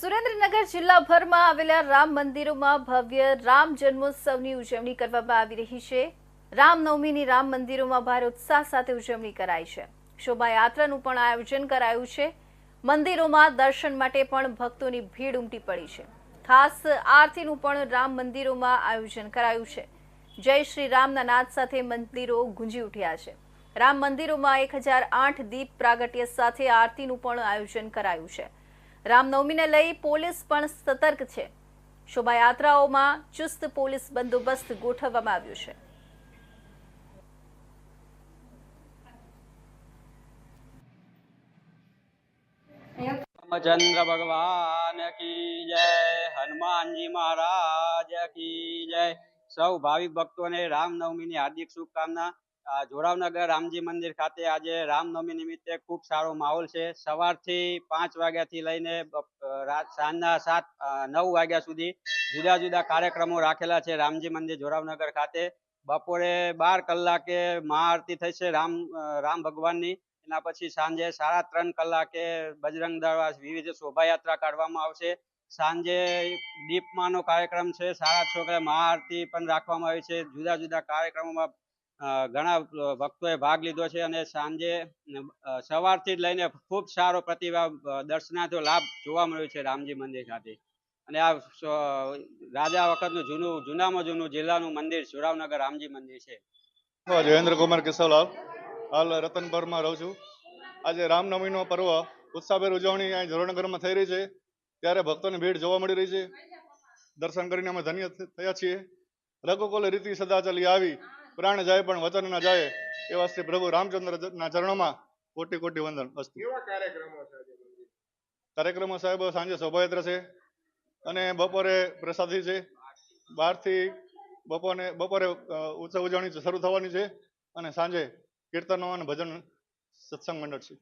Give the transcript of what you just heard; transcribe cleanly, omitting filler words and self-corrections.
સુરેન્દ્રનગર જિલ્લાભરમાં આવેલા રામ મંદિરોમાં ભવ્ય રામ જન્મોત્સવની ઉજવણી કરવામાં આવી રહી છે। રામનવમીની રામ મંદિરોમાં ભારે ઉત્સાહ સાથે ઉજવણી કરાઈ છે। શોભાયાત્રાનું પણ આયોજન કરાયું છે। મંદિરોમાં દર્શન માટે પણ ભક્તોની ભીડ ઉમટી પડી છે। ખાસ આરતીનું પણ રામ મંદિરોમાં આયોજન કરાયું છે। જય શ્રી રામના નાદ સાથે મંદિરો ગુંજી ઉઠ્યા છે। રામ મંદિરોમાં 1008 દીપ પ્રાગટ્ય સાથે આરતીનું પણ આયોજન કરાયું છે। રામનવમીને લઈ પોલીસ પણ સતર્ક છે। શોભાયાત્રાઓમાં ચુસ્ત પોલીસ બંદોબસ્ત ગોઠવવામાં આવ્યો છે। रामचंद्र भगवान की जय, हनुमान जी महाराज की जय। सौ भाविक भक्तों ने रामनवमी हार्दिक शुभकामना। जोरावनगर रामजी मंदिर खाते आज रामनवमी निमित्ते खूब सारो माहौल है। सवारथी 5 वाग्याथी लईने सांजना 7-9 वाग्या सुधी जुदा जुदा कार्यक्रमों राखेला है रामजी मंदिर जोरावनगर खाते। बपोरे 12 कलाके महाआरती थशे राम भगवाननी। एना पछी सांजे 3:30 कलाके बजरंग दळ विविध शोभायात्रा काढवामां आवशे। सांजे दीपमानो कार्यक्रम छे। 6:30 महाआरती पण राखवामां आवी छे। जुदा जुदा कार्यक्रमोमां घणा भक्तोए भाग लीधो छे अने सांजे सवारथी लईने खूब सारो प्रतिभाव दर्शनार्थीओ लाभ जोवा मळ्यो छे रामजी मंदिर खाते। અને આ રાજા વખતનું જૂનામાં જૂનું જિલ્લાનું મંદિર જોરાવનગર રામજી મંદિર છે। જયેન્દ્ર કુમાર કેશવલાલ હાલ રતનપરમાં રહું છું। આજે રામનવમીનો પર્વ ઉત્સાહભેર ઉજવણી અહીં જોરાવનગરમાં થઈ રહી છે, ત્યારે ભક્તોની ભીડ જોવા મળી રહી છે। દર્શન કરીને અમે ધન્ય થયા છીએ। રઘુકુલ રીતિ સદા ચાલી આવી, પ્રાણ જાય પણ વચન ન જાય, એવા શ્રી પ્રભુ રામચંદ્રના ચરણોમાં કોટી કોટી વંદન અસ્તુ। કાર્યક્રમો સાહેબ સાંજે શોભાયાત્રા છે અને બપોરે પ્રસાદી છે। 12 થી બપોરે ઉત્સવ ઉજવણી શરૂ થવાની છે અને સાંજે કીર્તનો અને ભજન સત્સંગ મંડળ છે।